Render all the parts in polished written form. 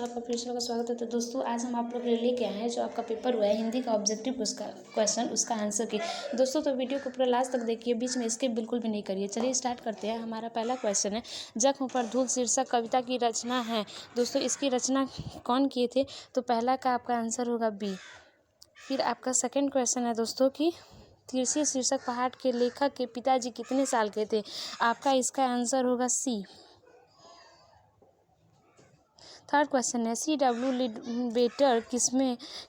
आपका फिर से स्वागत है। तो दोस्तों आज हम आप लोग के लिए लेके आए हैं जो आपका पेपर हुआ है हिंदी का ऑब्जेक्टिव उसका क्वेश्चन उसका आंसर की। दोस्तों तो वीडियो को पूरा लास्ट तक देखिए, बीच में स्किप बिल्कुल भी नहीं करिए। चलिए स्टार्ट करते हैं। हमारा पहला क्वेश्चन है, जख्म पर धूल शीर्षक कविता की रचना है। दोस्तों इसकी रचना कौन किए थे? तो पहला का आपका आंसर होगा बी। फिर आपका सेकेंड क्वेश्चन है दोस्तों कि तिरछी शीर्षक पहाड़ के लेखक के पिताजी कितने साल के थे? आपका इसका आंसर होगा सी। थर्ड क्वेश्चन है, C.W. लिडबेटर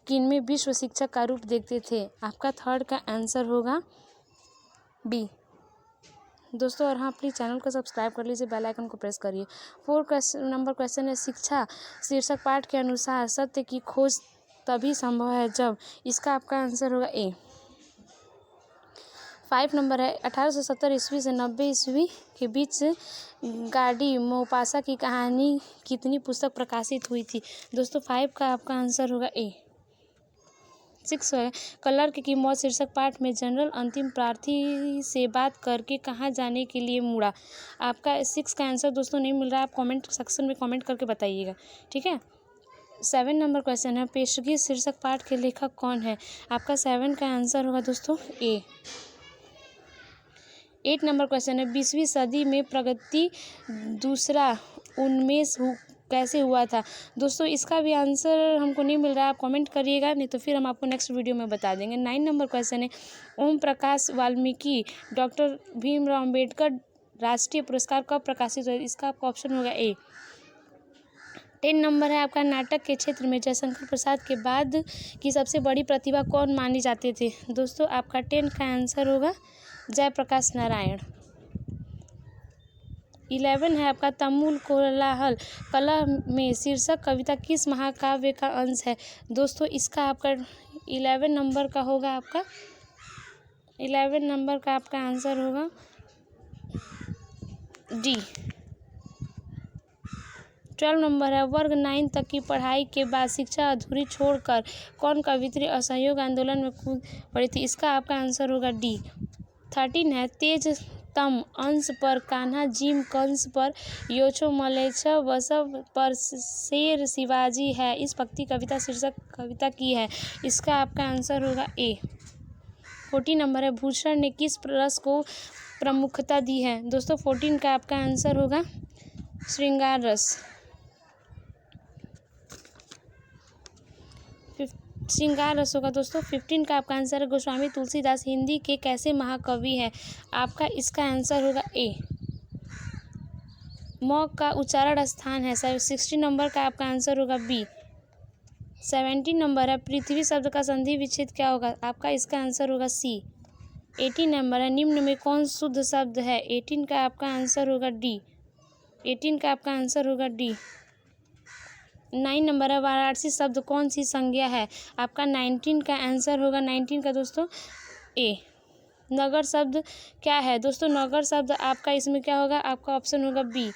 किनमें विश्व शिक्षक का रूप देखते थे? आपका थर्ड का आंसर होगा बी। दोस्तों और हाँ, प्लीज़ चैनल को सब्सक्राइब कर लीजिए, बेल आइकन को प्रेस करिए। फोर्थ नंबर क्वेश्चन है, शिक्षा शीर्षक पाठ के अनुसार सत्य की खोज तभी संभव है जब। इसका आपका आंसर होगा ए। 5 नंबर है, 1870 ईस्वी से 90 ईस्वी के बीच गाडी मोपासा की कहानी कितनी पुस्तक प्रकाशित हुई थी? दोस्तों 5 का आपका आंसर होगा ए। 6 है, क्लर्क की मौत शीर्षक पाठ में जनरल अंतिम प्रार्थी से बात करके कहाँ जाने के लिए मुड़ा? आपका 6 का आंसर दोस्तों नहीं मिल रहा है, आप कमेंट सेक्शन में कमेंट करके बताइएगा, ठीक है। 7 नंबर क्वेश्चन है, पेशगी शीर्षक पाठ के लेखक कौन है? आपका 7 का आंसर होगा दोस्तों ए। 8 नंबर क्वेश्चन है, 20वीं सदी में प्रगति दूसरा उन्मेष कैसे हुआ था? दोस्तों इसका भी आंसर हमको नहीं मिल रहा है, आप कमेंट करिएगा, नहीं तो फिर हम आपको नेक्स्ट वीडियो में बता देंगे। 9 नंबर क्वेश्चन है, ओम प्रकाश वाल्मीकि डॉक्टर भीमराव अम्बेडकर राष्ट्रीय पुरस्कार कब प्रकाशित हुआ? इसका आपका ऑप्शन होगा ए। 10 नंबर है आपका, नाटक के क्षेत्र में जयशंकर प्रसाद के बाद की सबसे बड़ी प्रतिभा कौन माने जाते थे? दोस्तों आपका 10 का आंसर होगा जयप्रकाश नारायण। 11 है आपका, तमुल कोलाहल कला में शीर्षक कविता किस महाकाव्य का अंश है? दोस्तों इसका आपका 11 नंबर का होगा, आपका 11 नंबर का आपका आंसर होगा डी। 12 नंबर है, वर्ग 9 तक की पढ़ाई के बाद शिक्षा अधूरी छोड़कर कौन कवित्री असहयोग आंदोलन में कूद पड़ी थी? इसका आपका आंसर होगा डी। 13 है, तेज तम अंश पर कान्हा जिम कंस पर योछो मलेच्छ बसव पर शेर शिवाजी है, इस भक्ति कविता शीर्षक कविता की है? इसका आपका आंसर होगा ए। 14 नंबर है, भूषण ने किस रस को प्रमुखता दी है? दोस्तों 14 का आपका आंसर होगा श्रृंगार रस। श्रृंगार रस होगा दोस्तों। 15 का आपका आंसर है, गोस्वामी तुलसीदास हिंदी के कैसे महाकवि है? आपका इसका आंसर होगा ए। म का उच्चारण स्थान है। 16 नंबर का आपका आंसर होगा बी। 17 नंबर है, पृथ्वी शब्द का संधि विच्छेद क्या होगा? आपका इसका आंसर होगा सी। 18 नंबर है, निम्न में कौन शुद्ध शब्द है? 18 का आपका आंसर होगा डी। 18 का आपका आंसर होगा डी। 9 नंबर है, वाराणसी शब्द कौन सी संज्ञा है? आपका 19 का आंसर होगा 19 का दोस्तों ए। नगर शब्द क्या है? दोस्तों नगर शब्द आपका इसमें क्या होगा? आपका ऑप्शन होगा बी।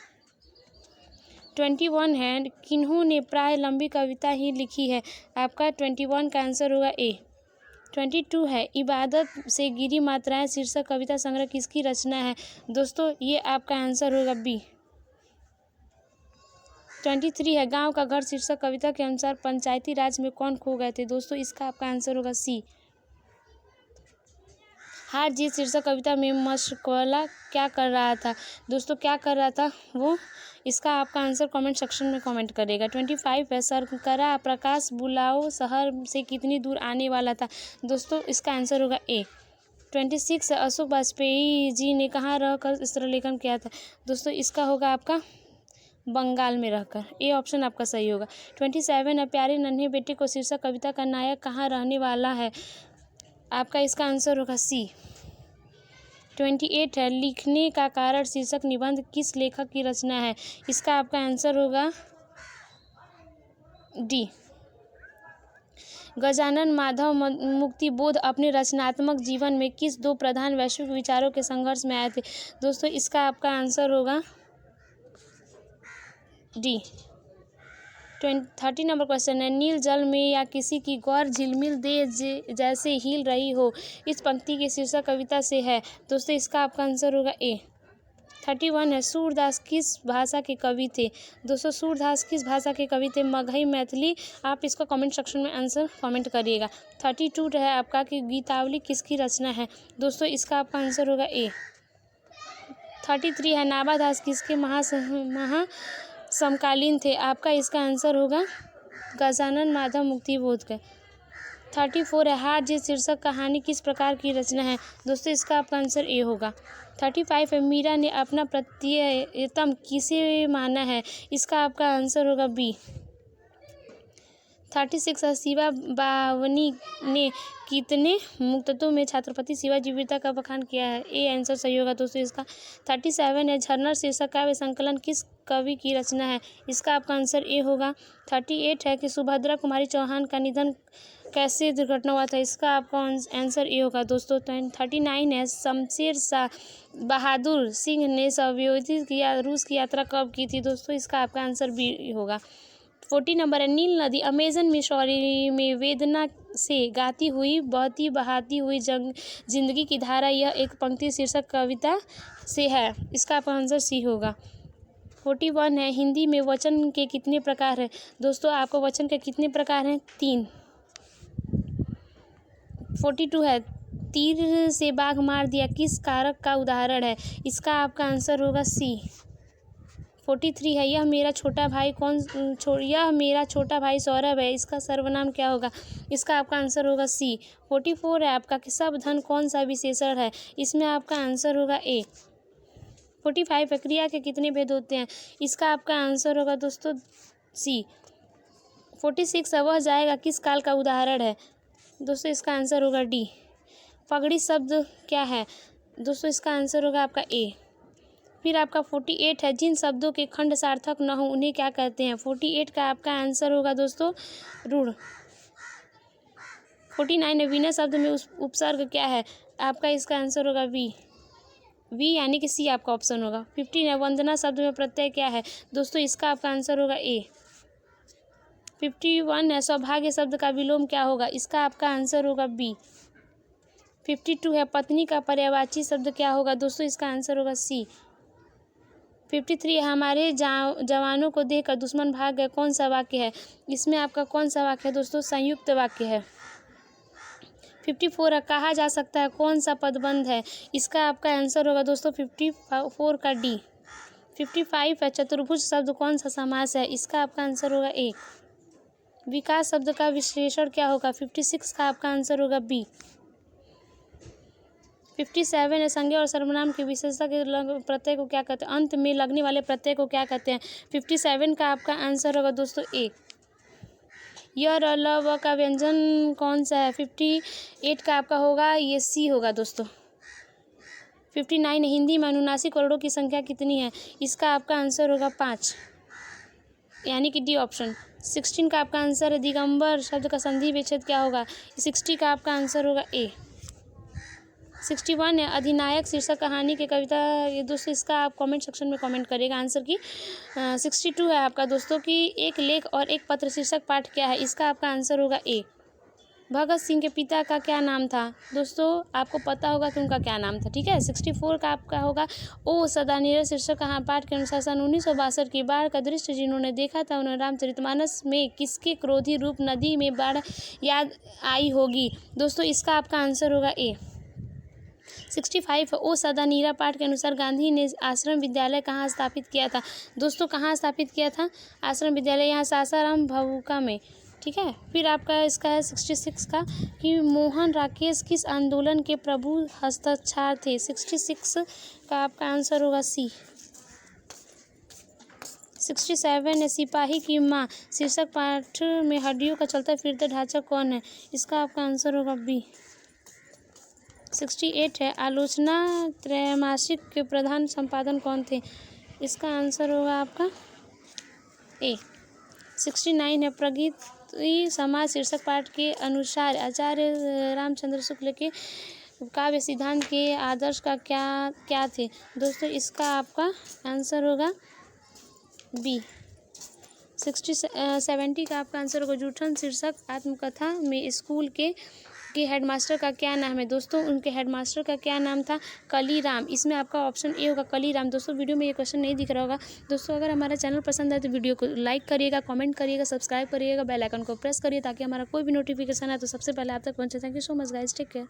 21 है, किन्हों ने प्राय लंबी कविता ही लिखी है? आपका 21 का आंसर होगा ए। 22 है, इबादत से गिरी मात्राएं शीर्षक कविता संग्रह किसकी रचना है? दोस्तों ये आपका आंसर होगा बी। 23 है, गांव का घर शीर्षक कविता के अनुसार पंचायती राज में कौन खो गए थे? दोस्तों इसका आपका आंसर होगा सी। हार जीत शीर्षक कविता में मशगला क्या कर रहा था? दोस्तों क्या कर रहा था वो? इसका आपका आंसर कमेंट सेक्शन में कमेंट करेगा। 25 है, सरकरा प्रकाश बुलाओ शहर से कितनी दूर आने वाला था? दोस्तों इसका आंसर होगा ए। 26 है, अशोक वाजपेयी जी ने कहाँ रहकर इस तरह लेखन किया था? दोस्तों इसका होगा आपका बंगाल में रहकर, ए ऑप्शन आपका सही होगा। 27 है, प्यारे नन्हे बेटे को शीर्षक कविता का नायक कहाँ रहने वाला है? आपका इसका आंसर होगा सी। 28 है, लिखने का कारण शीर्षक निबंध किस लेखक की रचना है? इसका आपका आंसर होगा डी। गजानन माधव मुक्तिबोध अपने रचनात्मक जीवन में किस दो प्रधान वैश्विक विचारों के संघर्ष में आए थे? दोस्तों इसका आपका आंसर होगा डी। 30 नंबर क्वेश्चन है, नील जल में या किसी की गौर झिलमिल दे जैसे हिल रही हो, इस पंक्ति के शीर्षक कविता से है? दोस्तों इसका आपका आंसर होगा ए। 31 है सूरदास किस भाषा के कवि थे। दोस्तों सूरदास किस भाषा के कवि थे, मगही, मैथिली। आप इसका कमेंट सेक्शन में आंसर कमेंट करिएगा। 32 है आपका कि गीतावली किसकी रचना है। दोस्तों इसका आपका आंसर होगा ए। 33 है नाभादास किसके समकालीन थे। आपका इसका आंसर होगा गजानन माधव मुक्तिबोध का। 34 है हार जीत शीर्षक कहानी किस प्रकार की रचना है। दोस्तों इसका आपका आंसर ए होगा। 35 है मीरा ने अपना प्रियतम किसे माना है। इसका आपका आंसर होगा बी। 36 है शिवा बावनी ने कितने मुक्तकों में छत्रपति शिवाजी वीरता का बखान किया है। ए आंसर सही होगा दोस्तों इसका। 37 है झरना शीर्षक काव्य संकलन किस कवि की रचना है। इसका आपका आंसर ए होगा। 38 है कि सुभद्रा कुमारी चौहान का निधन कैसे दुर्घटना हुआ था। इसका आपका आंसर ए होगा दोस्तों। 39 है शमशेर शाह बहादुर सिंह ने सवयौधिक या रूस की यात्रा कब की थी। दोस्तों इसका आपका आंसर बी होगा। 40 नंबर है नील नदी अमेजन मिसौरी में वेदना से गाती हुई बहती बहाती हुई जिंदगी की धारा, यह एक पंक्ति शीर्षक कविता से है। इसका आपका आंसर सी होगा। 41 है हिंदी में वचन के कितने प्रकार हैं। दोस्तों आपको वचन के कितने प्रकार हैं, 3। 42 है तीर से बाघ मार दिया किस कारक का उदाहरण है। इसका आपका आंसर होगा सी। 43 है यह मेरा छोटा भाई सौरभ है। इसका सर्वनाम क्या होगा। इसका आपका आंसर होगा सी। 44 है आपका कि सब धन कौन सा विशेषण है। इसमें आपका आंसर होगा ए। 45 है क्रिया के कितने भेद होते हैं। इसका आपका आंसर होगा दोस्तों सी। 46 है वह जाएगा किस काल का उदाहरण है। दोस्तों इसका आंसर होगा डी। पगड़ी शब्द क्या है। दोस्तों इसका आंसर होगा आपका ए। फिर आपका 48 है जिन शब्दों के खंड सार्थक न हो उन्हें क्या कहते हैं। 48 का आपका आंसर होगा दोस्तों रूढ़। 49 है विनय शब्द में उपसर्ग क्या है। आपका इसका आंसर होगा वी यानी कि सी आपका ऑप्शन होगा। 15 है वंदना शब्द में प्रत्यय क्या है। दोस्तों इसका आपका आंसर होगा ए। 51 है सौभाग्य शब्द का विलोम क्या होगा। इसका आपका आंसर होगा बी। 52 है पत्नी का पर्यायवाची शब्द क्या होगा। दोस्तों इसका आंसर होगा सी। 53 है हमारे जवानों को देखकर दुश्मन भाग गए कौन सा वाक्य है। इसमें आपका कौन सा वाक्य है। दोस्तों संयुक्त वाक्य है। 54 है कहा जा सकता है कौन सा पदबंध है। इसका आपका आंसर होगा दोस्तों 54 का डी। 55 है चतुर्भुज शब्द कौन सा समास है। इसका आपका आंसर होगा ए। विकास शब्द का विश्लेषण क्या होगा। 56 का आपका आंसर होगा बी। 57 है संज्ञा और सर्वनाम की विशेषता के प्रत्यय को क्या कहते हैं। अंत में लगने वाले प्रत्यय को क्या कहते हैं। 57 का आपका आंसर होगा दोस्तों ए। यह र ल व का व्यंजन कौन सा है। 58 का आपका होगा ये सी होगा दोस्तों। 59 हिंदी में 79 करोड़ों की संख्या कितनी है। इसका आपका आंसर होगा 5 यानी कि डी ऑप्शन। 16 का आपका आंसर है दिगंबर शब्द का संधि विच्छेद क्या होगा। 60 का आपका आंसर होगा ए। 61 है अधिनायक शीर्षक कहानी के कविता। ये दोस्तों इसका आप कमेंट सेक्शन में कमेंट करिएगा आंसर की। 62 है आपका दोस्तों कि एक लेख और एक पत्र शीर्षक पाठ क्या है। इसका आपका आंसर होगा ए। भगत सिंह के पिता का क्या नाम था। दोस्तों आपको पता होगा कि उनका क्या नाम था, ठीक है। 64 का आपका होगा ओ सदानीरद शीर्षक कहाँ पाठ के अनुसार सन 1962 की बाढ़ का दृश्य जिन्होंने देखा था उन्हें रामचरितमानस में किसके क्रोधी रूप नदी में बाढ़ याद आई होगी। दोस्तों इसका आपका आंसर होगा ए। 65 ओ सदानीरा पाठ के अनुसार गांधी ने आश्रम विद्यालय कहाँ स्थापित किया था। दोस्तों कहाँ स्थापित किया था आश्रम विद्यालय, यहाँ सासाराम भवुका में, ठीक है। फिर आपका इसका है 66 का कि मोहन राकेश किस आंदोलन के प्रभु हस्ताक्षर थे। 66 का आपका आंसर होगा सी। 67 है सिपाही की माँ शीर्षक पाठ में हड्डियों का चलता फिरता ढांचा कौन है। इसका आपका आंसर होगा बी। 68 है आलोचना त्रैमासिक के प्रधान संपादन कौन थे। इसका आंसर होगा आपका ए। 69 है प्रगति समाज शीर्षक पाठ के अनुसार आचार्य रामचंद्र शुक्ल के काव्य सिद्धांत के आदर्श का क्या थे। दोस्तों इसका आपका आंसर होगा बी। 70 का आपका आंसर होगा जूठन शीर्षक आत्मकथा में स्कूल के के हेडमास्टर का क्या नाम है? दोस्तों उनके हेडमास्टर का क्या नाम था? कलीराम। इसमें आपका ऑप्शन ए होगा कलीराम। दोस्तों वीडियो में ये क्वेश्चन नहीं दिख रहा होगा। दोस्तों अगर हमारा चैनल पसंद आए तो वीडियो को लाइक करिएगा, कमेंट करिएगा, सब्सक्राइब करिएगा, बेल आइकन को प्रेस करिए ताकि हमारा कोई भी नोटिफिकेशन आए तो सबसे पहले आप तक पहुंचे। Thank you so much guys, take care.